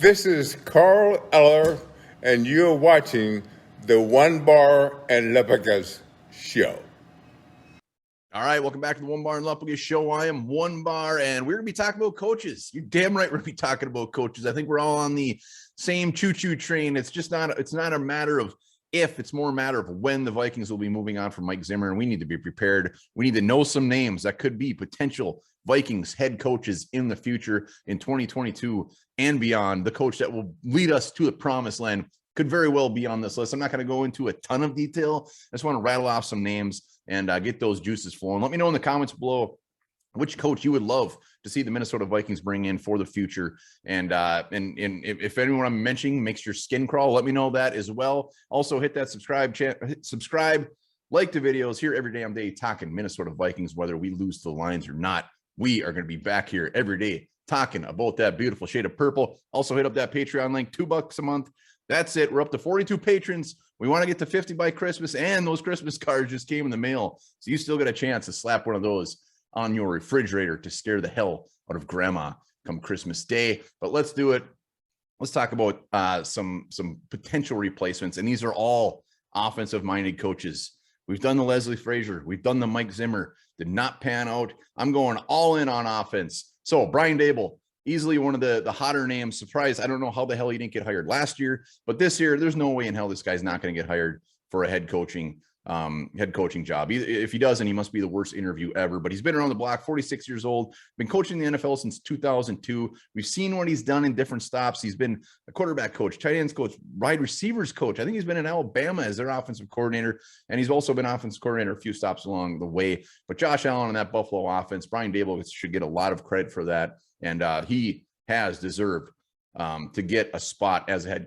This is Carl Eller, and you're watching the One Bar and Lepagas show. All right, welcome back to the One Bar and Lepagas show. I am One Bar, and we're going to be talking about coaches. You're damn right we're going to be talking about coaches. I think we're all on the same choo-choo train. It's not a matter of if, it's more a matter of when the Vikings will be moving on from Mike Zimmer, and we need to be prepared. We need to know some names that could be potential Vikings head coaches in the future in 2022 and beyond. The coach that will lead us to the promised land could very well be on this list. I'm not going to go into a ton of detail. I just want to rattle off some names and get those juices flowing. Let me know in the comments below which coach you would love to see the Minnesota Vikings bring in for the future. And if anyone I'm mentioning makes your skin crawl, let me know that as well. Also hit that subscribe, like the videos here every damn day, talking Minnesota Vikings, whether we lose to the Lions or not. We are going to be back here every day talking about that beautiful shade of purple. Also hit up that Patreon link, $2 a month. That's it. We're up to 42 patrons. We want to get to 50 by Christmas, and those Christmas cards just came in the mail. So you still got a chance to slap one of those on your refrigerator to scare the hell out of grandma come Christmas Day. But let's do it. Let's talk about some potential replacements. And these are all offensive-minded coaches. We've done the Leslie Frazier. We've done the Mike Zimmer. Did not pan out. I'm going all in on offense. So Brian Abel, easily one of the hotter names. Surprised. I don't know how the hell he didn't get hired last year, but this year, there's no way in hell this guy's not going to get hired for a head coaching job. If he doesn't, he must be the worst interview ever. But he's been around the block, 46 years old, been coaching the NFL since 2002. We've seen what he's done in different stops. He's been a quarterback coach, tight ends coach, wide receivers coach. I think he's been in Alabama as their offensive coordinator, and he's also been offensive coordinator a few stops along the way. But Josh Allen and that Buffalo offense, Brian Daboll should get a lot of credit for that, and he has deserved to get a spot as a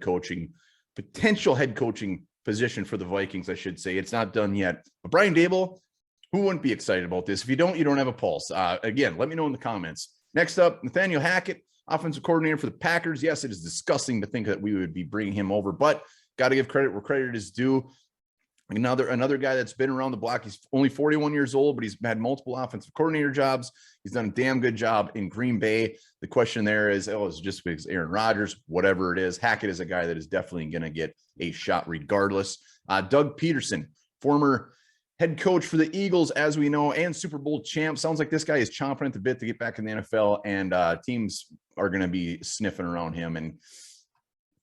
potential head coaching position for the Vikings, I should say. It's not done yet. But Brian Daboll, who wouldn't be excited about this? If you don't have a pulse. Again, let me know in the comments. Next up, Nathaniel Hackett, offensive coordinator for the Packers. Yes, it is disgusting to think that we would be bringing him over, but got to give credit where credit is due. Another guy that's been around the block. He's only 41 years old, but he's had multiple offensive coordinator jobs. He's done a damn good job in Green Bay. The question there is, it's just because Aaron Rodgers, whatever it is. Hackett is a guy that is definitely going to get a shot regardless. Doug Peterson, former head coach for the Eagles, as we know, and Super Bowl champ. Sounds like this guy is chomping at the bit to get back in the NFL, and teams are going to be sniffing around him. And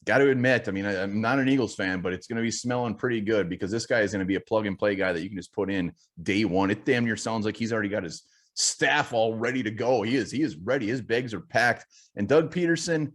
got to admit, I mean, I'm not an Eagles fan, but it's going to be smelling pretty good because this guy is going to be a plug-and-play guy that you can just put in day one. It damn near sounds like he's already got his staff all ready to go. He is ready. His bags are packed. And Doug Peterson,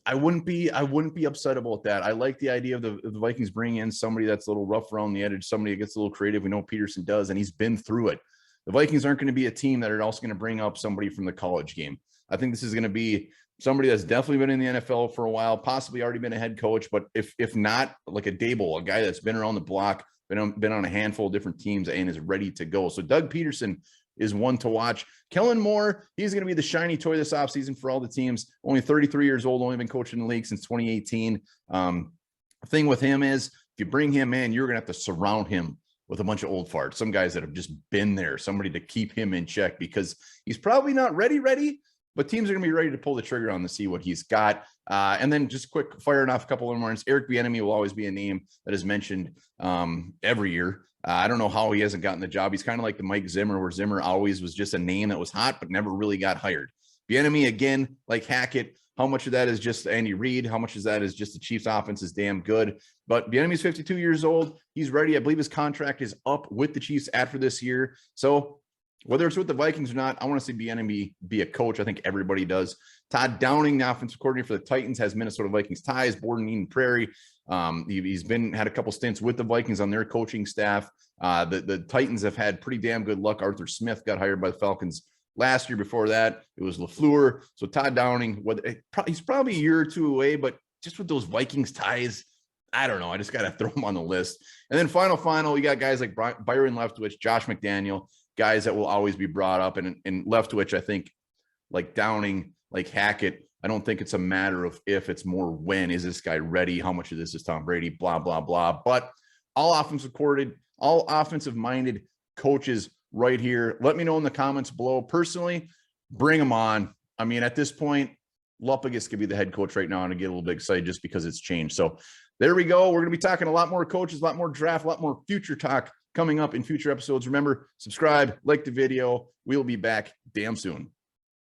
I wouldn't be upset about that. I like the idea of the Vikings bringing in somebody that's a little rough around the edge, somebody that gets a little creative. We know Peterson does, and he's been through it. The Vikings aren't going to be a team that are also going to bring up somebody from the college game. I think this is going to be somebody that's definitely been in the NFL for a while, possibly already been a head coach, but if not, like a Daboll, a guy that's been around the block, been on a handful of different teams and is ready to go. So Doug Peterson is one to watch. Kellen Moore, he's going to be the shiny toy this offseason for all the teams. Only 33 years old, only been coaching the league since 2018. Thing with him is, if you bring him in, you're going to have to surround him with a bunch of old farts, some guys that have just been there, somebody to keep him in check because he's probably not ready, but teams are going to be ready to pull the trigger on to see what he's got. And then just quick firing off a couple of ones. Eric Bieniemy will always be a name that is mentioned every year. I don't know how he hasn't gotten the job. He's kind of like the Mike Zimmer, where Zimmer always was just a name that was hot, but never really got hired. Bieniemy, again, like Hackett, how much of that is just Andy Reid? How much of that is just the Chiefs offense is damn good? But Bieniemy's 52 years old. He's ready. I believe his contract is up with the Chiefs after this year. So whether it's with the Vikings or not, I want to see Bieniemy be a coach. I think everybody does. Todd Downing, the offensive coordinator for the Titans, has Minnesota Vikings ties, born in Eden Prairie. He's had a couple stints with the Vikings on their coaching staff. The Titans have had pretty damn good luck. Arthur Smith got hired by the Falcons last year. Before that, it was LaFleur. So Todd Downing, he's probably a year or two away, but just with those Vikings ties, I don't know. I just got to throw him on the list. And then final, we got guys like Byron Leftwich, Josh McDaniel, guys that will always be brought up. And Leftwich, I think, like Downing, like Hackett, I don't think it's a matter of if, it's more when. Is this guy ready? How much of this is Tom Brady? Blah, blah, blah. But all offensive-minded coaches right here. Let me know in the comments below. Personally, bring them on. I mean, at this point, Lupagus could be the head coach right now, and I get a little bit excited just because it's changed. So there we go. We're going to be talking a lot more coaches, a lot more draft, a lot more future talk coming up in future episodes. Remember, subscribe, like the video. We'll be back damn soon.